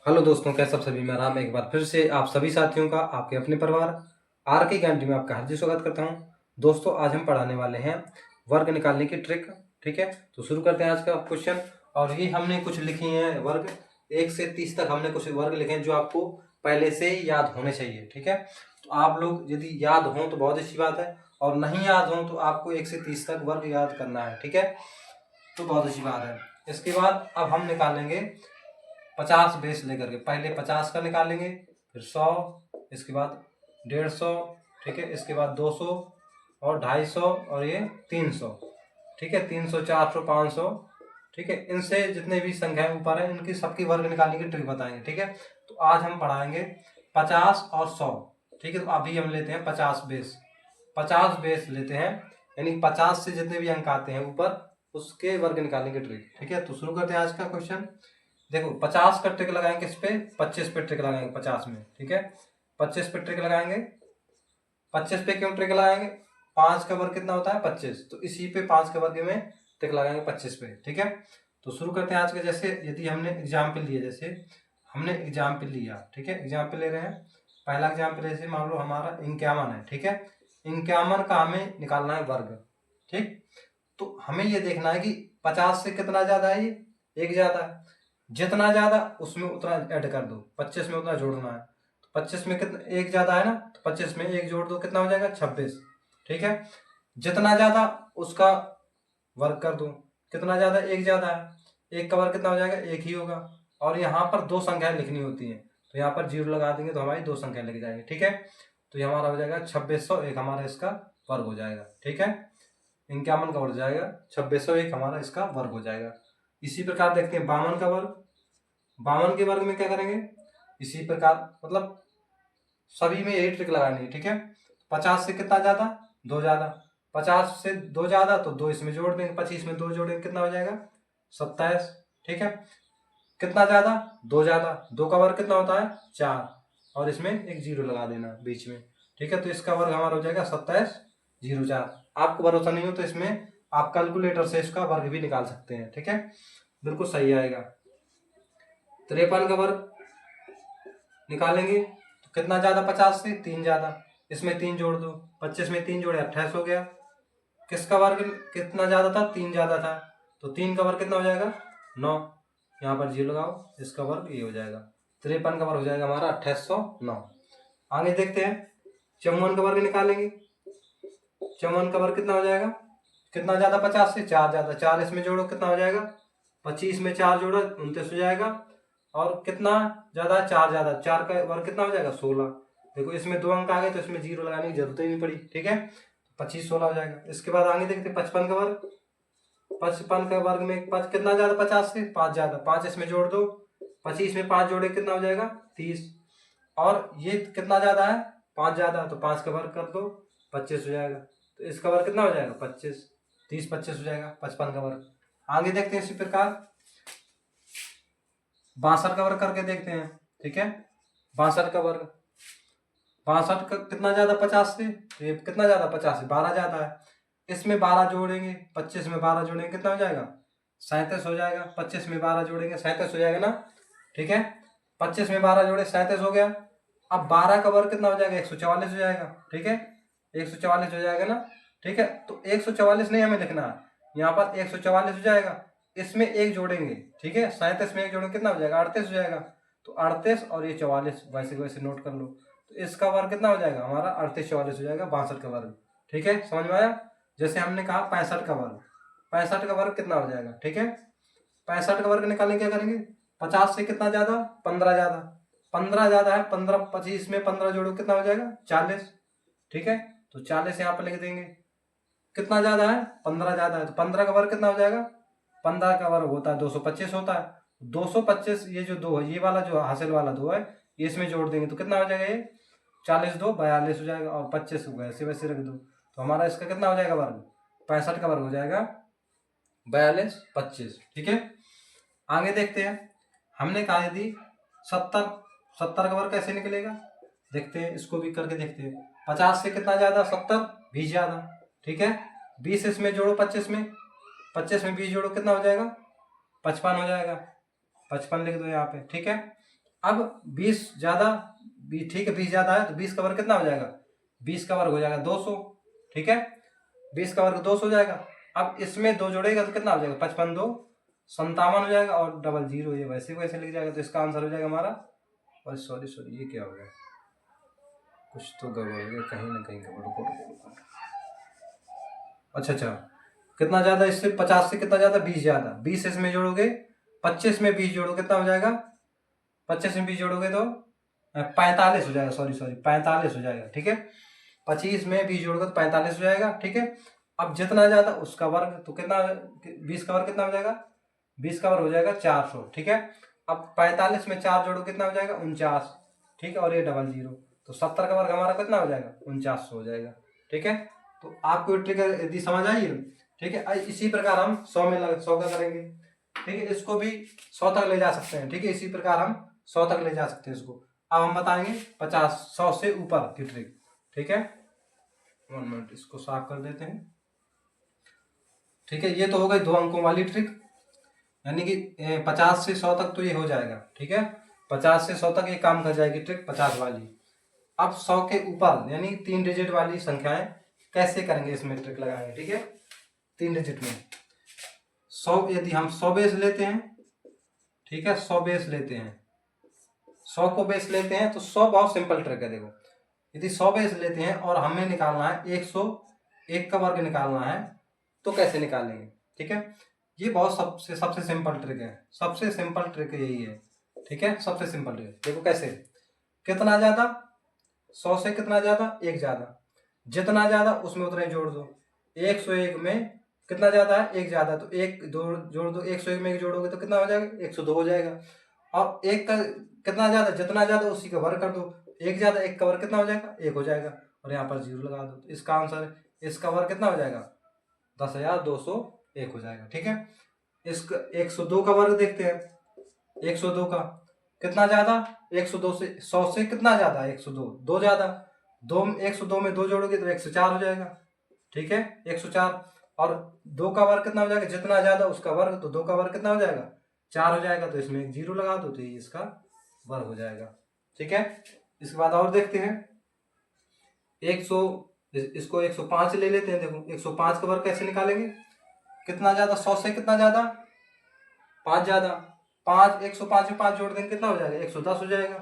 Hello दोस्तों, कैसे आप सभी। मैं राम एक बार फिर से आप सभी साथियों का आपके अपने परिवार आर के ज्ञान टीम में आपका हार्दिक स्वागत करता हूं। दोस्तों, आज हम पढ़ाने वाले हैं वर्ग निकालने की ट्रिक। ठीक है, तो शुरू करते हैं आज का क्वेश्चन। और ये हमने कुछ लिखी हैं वर्ग 1 से 30 तक हमने कुछ वर्ग लिखे हैं जो आपको पहले से याद होने चाहिए। ठीक है, तो आप लोग यदि याद हों तो बहुत अच्छी बात है, और नहीं याद हों तो आपको 1 से 30 तक वर्ग याद करना है। ठीक है, तो बहुत अच्छी बात है। इसके बाद अब हम निकालेंगे 50 बेस लेकर के। पहले 50 का निकालेंगे, फिर 100, इसके बाद 150, ठीक है, इसके बाद 200 और 250 और ये 300। ठीक है, 300, 400, 500। ठीक है, इनसे जितने भी संख्याएं ऊपर है इनकी सबकी वर्ग निकालने की ट्रिक बताएंगे। ठीक है, तो आज हम पढ़ाएंगे 50 और 100। ठीक है, तो अभी हम लेते हैं 50 बेस। 50 बेस लेते हैं, यानी 50 से जितने भी अंक आते हैं ऊपर उसके वर्ग निकालने की ट्रिक। ठीक है, तो शुरू करते हैं आज का क्वेश्चन। देखो, 50 का ट्रिक लगाएंगे इस पे, 25 पे ट्रिक लगाएंगे 50 में। ठीक है, 25 पे ट्रिक लगाएंगे। 25 पे क्यों ट्रिक लगाएंगे? 5 का वर्ग कितना होता है? 25। तो इसी पे 5 के वर्ग में ट्रिक लगाएंगे 25 पे। ठीक है, तो शुरू करते हैं आज के। जैसे यदि हमने एग्जाम्पल लिया, जैसे हमने एग्जाम्पल लिया, ठीक है, एग्जाम्पल ले रहे हैं। पहला एग्जाम्पल जैसे मान लो हमारा 51 है। ठीक है, 51 का हमें निकालना है वर्ग। ठीक, तो हमें ये देखना है कि 50 से कितना ज्यादा है, ये एक ज्यादा है। जितना ज्यादा उसमें उतना ऐड कर दो, 25 में उतना जोड़ना है। तो 25 में कितना एक ज्यादा है ना, तो 25 में एक जोड़ दो, कितना हो जाएगा? 26। ठीक है, जितना ज्यादा उसका वर्ग कर दो। कितना ज्यादा? एक ज्यादा है, एक का वर्ग कितना हो जाएगा? एक ही होगा। और यहाँ पर दो संख्याएं लिखनी होती हैं, तो यहाँ पर जीरो लगा देंगे तो हमारी दो संख्या लिख जाएंगे। ठीक है, तो ये हमारा हो जाएगा 2601, हमारा इसका वर्ग हो जाएगा। ठीक है, 51 का वर्ग जाएगा, 2601 हमारा इसका वर्ग हो जाएगा। इसी प्रकार देखते हैं 52 का वर्ग। 52 के वर्ग में क्या करेंगे? इसी प्रकार, मतलब सभी में यही ट्रिक लगानी है। ठीक है, 50 से कितना ज्यादा? दो ज्यादा। 50 से दो ज्यादा तो दो इसमें जोड़ देंगे, 25 में दो जोड़ेंगे, कितना हो जाएगा? 27। ठीक है, कितना ज्यादा? दो ज्यादा। दो का वर्ग कितना होता है? 4, और इसमें एक जीरो लगा देना बीच में। ठीक है, तो इसका वर्ग हमारा हो जाएगा 2704। आपको भरोसा नहीं हो तो इसमें आप कैलकुलेटर से इसका वर्ग भी निकाल सकते हैं। ठीक है, बिल्कुल सही आएगा। 53 का वर्ग निकालेंगे तो कितना ज्यादा? 50 से तीन ज्यादा, इसमें तीन जोड़ दो, 25 में तीन जोड़े 28 हो गया। किसका वर्ग कितना ज्यादा था? तीन ज्यादा था, तो तीन का वर्ग कितना हो जाएगा? 9। यहाँ पर जीरो लगाओ, इसका वर्ग ये हो जाएगा। 53 का वर्ग हो जाएगा हमारा 2809। आगे देखते हैं, 54 का वर्ग निकालेंगे। 54 का वर्ग कितना हो जाएगा? कितना ज्यादा? 50 से चार ज्यादा, चार इसमें जोड़ो, कितना हो जाएगा? 25 में चार जोड़ो 29 हो जाएगा। और कितना ज्यादा? चार ज्यादा, चार का वर्ग कितना हो जाएगा? 16। देखो, इसमें दो अंक आ गए तो इसमें जीरो लगाने की जरूरत ही नहीं पड़ी। ठीक है, 25 16 हो जाएगा। इसके बाद आगे देखते 55 का वर्ग। 55 का वर्ग में कितना ज्यादा? 50 से पांच ज्यादा, पांच इसमें जोड़ दो, 25 में पांच जोड़े कितना हो जाएगा? 30। और ये कितना ज्यादा है? पांच ज्यादा, तो पांच का वर्ग कर दो, 25 हो जाएगा। तो इसका वर्ग कितना हो जाएगा? 25। 30 25 हो जाएगा 55 का वर्ग। आगे देखते हैं इसी प्रकार 62 का वर्ग करके देखते हैं। ठीक है, 62 का वर्ग, 62 का कितना ज्यादा? 50 से, तो ये कितना ज्यादा? 50 से 12 ज्यादा है। इसमें 12 जोड़ेंगे, 25 में 12 जोड़ेंगे, कितना हो जाएगा? 37 हो जाएगा। 25 में 12 जोड़ेंगे, 37 हो जाएगा ना। ठीक है, 25 में 12 जोड़े 37 हो गया। अब 12 का वर्ग कितना हो जाएगा? 144 हो जाएगा। ठीक है, 144 हो जाएगा ना। ठीक है, तो 144 नहीं हमें लिखना है, यहाँ पर 144 हो जाएगा। इसमें एक जोड़ेंगे, ठीक है, 37 में एक जोड़ेंगे, कितना हो जाएगा? 38 हो जाएगा। तो 38 और ये 44 वैसे वैसे नोट कर लो। तो इसका वर्ग कितना हो जाएगा हमारा? 38 44 हो जाएगा 62 का वर्ग। ठीक है, समझ में आया? जैसे हमने कहा 65 का वर्ग, 65 का वर्ग कितना हो जाएगा? ठीक है, 65 का वर्ग निकालने क्या करेंगे? 50 से कितना ज्यादा? 15 ज्यादा। 15 ज्यादा है, 15 25 में 15 जोड़ो, कितना हो जाएगा? 40। ठीक है, तो 40 यहाँ पर लिख देंगे। कितना ज्यादा है? 15 ज्यादा है, तो 15 का वर्ग कितना हो जाएगा? 15 का वर्ग होता है 225 होता है। 225, ये जो दो है, ये वाला जो हासिल वाला दो है, ये इसमें जोड़ देंगे तो कितना हो जाएगा? ये 40 दो 42 हो जाएगा, और 25 वैसे वैसे रख दो, तो हमारा इसका कितना हो जाएगा वर्ग? 65 का वर्ग हो जाएगा 42 25। ठीक है, आगे देखते हैं। हमने कहा यदि 70, 70 का वर्ग कैसे निकलेगा? देखते हैं, इसको भी करके देखते हैं। 50 से कितना ज्यादा? 70, 20 ज्यादा। ठीक है, 20 इसमें जोड़ो 25 में, 25 में 20 जोड़ो, कितना हो जाएगा? 55 हो जाएगा। 55 लिख दो यहाँ पे। ठीक है, अब 20 ज़्यादा, ठीक है 20 ज़्यादा है तो 20 का वर्ग कितना हो जाएगा, 20 का वर्ग हो जाएगा 200, ठीक है 20 का वर्ग 200 हो जाएगा। अब इसमें 2 जोड़ेगा तो कितना हो जाएगा, 55 2 57 हो जाएगा, और डबल जीरो ये वैसे वैसे लिख जाएगा, तो इसका आंसर हो जाएगा हमारा, और सॉरी ये क्या हो गया, कुछ तो गड़बड़ हो गया, कहीं ना कहीं गड़बड़। अच्छा कितना ज़्यादा इससे, 50 से कितना ज़्यादा, 20 ज़्यादा, 20 इसमें जोड़ोगे, 25 में 20 जोड़ो कितना हो जाएगा, 25 में 20 जोड़ोगे तो 45 हो जाएगा, सॉरी 45 हो जाएगा, ठीक है 25 में 20 जोड़ोगे तो 45 हो जाएगा, ठीक है। अब जितना ज़्यादा उसका वर्ग, तो कितना, 20 का वर्ग कितना हो जाएगा, 20 का वर्ग हो जाएगा 400, ठीक है। अब 45 में 4 जोड़ो कितना हो जाएगा, 49, ठीक है, और ये डबल जीरो, तो 70 का वर्ग हमारा कितना हो जाएगा, 4900 हो जाएगा, ठीक है। तो आपको ट्रिक यदि समझ आई है, ठीक है, इसी प्रकार हम 100 में 100 का करेंगे, ठीक है, इसको भी 100 तक ले जा सकते हैं, ठीक है, इसी प्रकार हम 100 तक ले जा सकते हैं इसको। अब हम बताएंगे 50 100 से ऊपर की ट्रिक, ठीक है। 1 मिनट इसको साफ कर देते हैं, ठीक है। ये तो हो गई 2 अंकों वाली ट्रिक, यानी कि 50 से 100 तक तो ये हो जाएगा, ठीक है, 50 से 100 तक ये काम कर जाएगी ट्रिक 50 वाली। अब 100 के ऊपर यानी 3 डिजिट वाली संख्याएं कैसे करेंगे, इसमें ट्रिक लगाएंगे, ठीक है। 3 डिजिट में 100, यदि हम 100 बेस लेते हैं, ठीक है 100 बेस लेते हैं, 100 को बेस लेते हैं तो 100 बहुत सिंपल ट्रिक है, देखो यदि 100 बेस लेते हैं और हमें निकालना है 101 का वर्ग निकालना है, तो कैसे निकालेंगे, ठीक है। ये बहुत सबसे सिंपल ट्रिक है, सबसे सिंपल ट्रिक यही है, ठीक है, सबसे सिंपल ट्रिक। देखो कैसे, कितना ज्यादा, 100 से कितना ज्यादा, 1 ज्यादा, जितना ज्यादा उसमें उतना ही जोड़ दो। 101 में कितना ज्यादा है, 1 ज्यादा, तो 1 दो जोड़ दो, 101 में 1 जोड़ोगे तो कितना हो जाएगा, 102 हो जाएगा। और 1 का कितना ज्यादा, जितना ज्यादा उसी का वर्ग कर दो, 1 ज्यादा 1 का वर्ग कितना हो जाएगा, 1 हो जाएगा, और यहाँ पर 0 लगा दो, तो इसका आंसर, इसका वर्ग कितना हो जाएगा, 10,201 हो जाएगा, ठीक है। इसका 102 का वर्ग देखते हैं, 102 का कितना ज्यादा, 102 से 100 से कितना ज्यादा, 102 2 ज्यादा, 102 में 2 जोड़ोगे तो 104 हो जाएगा, ठीक है 104, और 2 का वर्ग कितना हो जाएगा, जितना ज्यादा उसका वर्ग, तो 2 का वर्ग कितना हो जाएगा, 4 हो जाएगा, तो इसमें एक 0 लगा दो, तो ये इसका वर्ग हो जाएगा, ठीक है। इसके बाद और देखते हैं 100, इसको 105 ले लेते हैं, देखो 105 का वर्ग कैसे निकालेंगे, कितना ज्यादा, 100 से कितना ज्यादा, 5 ज्यादा, 5 105 में 5 जोड़ देंगे कितना हो जाएगा, 110 हो जाएगा,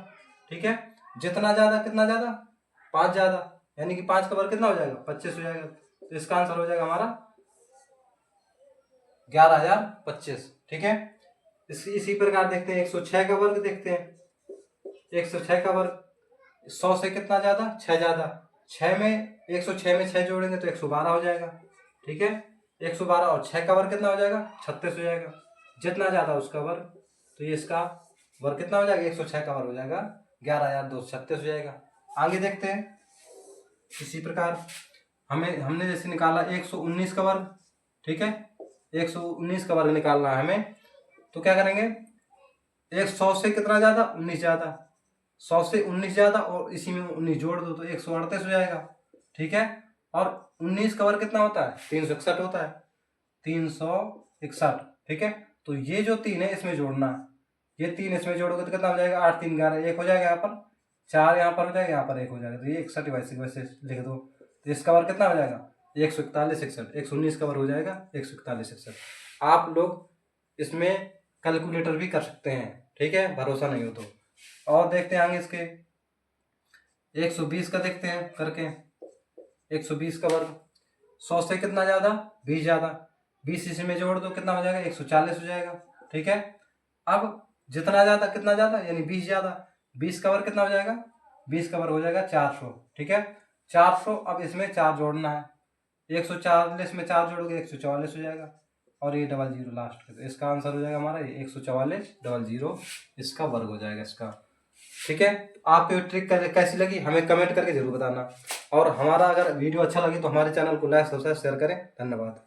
ठीक है। जितना ज्यादा कितना ज्यादा, 5 ज्यादा, यानी कि 5 का वर्ग कितना हो जाएगा, 25 हो जाएगा, तो इसका आंसर हो जाएगा हमारा 11,025, ठीक है। इसी प्रकार देखते हैं 106 का वर्ग देखते हैं, 106 का वर्ग 100 से कितना ज्यादा, 6 ज्यादा, 6 में 106 में 6 जोड़ेंगे तो 112 हो जाएगा, ठीक है 112, और 6 का वर्ग कितना हो जाएगा, 36 हो जाएगा, जितना ज्यादा उसका वर्ग, तो ये इसका वर्ग कितना हो जाएगा, 106 का वर्ग हो जाएगा 11,236 हो जाएगा। आगे देखते हैं इसी प्रकार, हमने जैसे निकाला 119 का वर्ग, ठीक है 119 का वर्ग निकालना है हमें, तो क्या करेंगे, 100 से कितना ज्यादा, 19 ज्यादा, 100 से 19 ज्यादा, और इसी में 19 जोड़ दो तो 138 हो जाएगा, ठीक है। और 19 का वर्ग कितना होता है, 361 होता है, 361, ठीक है। तो ये जो 3 है इसमें जोड़ना है, ये 3 इसमें जोड़ोगे तो कितना हो जाएगा, 8 3 11, 1 हो जाएगा, यहाँ पर 4 यहाँ पर हो जाएगा, यहाँ पर 1 हो जाएगा, तो ये 61 वैसे वैसे लिख दो, तो इसका वर्ग कितना हो जाएगा, 141 61, 119 का वर्ग हो जाएगा 141 61। आप लोग इसमें कैलकुलेटर भी कर सकते हैं, ठीक है, भरोसा नहीं हो तो। और देखते हैं आगे इसके 120 का देखते हैं करके, 120 का वर्ग 100 से कितना ज्यादा, 20 ज्यादा, 20 इसी में जोड़ दो कितना हो जाएगा, 140 हो जाएगा, ठीक है। अब जितना ज्यादा कितना ज्यादा, यानी 20 ज्यादा, 20 का वर्ग कितना हो जाएगा, 20 का वर्ग हो जाएगा 400, ठीक है 400। अब इसमें 4 जोड़ना है, 140 में 4 जोड़ोगे 144 हो जाएगा, और ये डबल जीरो लास्ट का, तो इसका आंसर हो जाएगा हमारा ये 144 डबल जीरो, इसका वर्ग हो जाएगा इसका, ठीक है। आपको ट्रिक कैसी लगी हमें कमेंट करके जरूर बताना, और हमारा अगर वीडियो अच्छा लगे तो हमारे चैनल को लाइक सब्सक्राइब शेयर करें। धन्यवाद।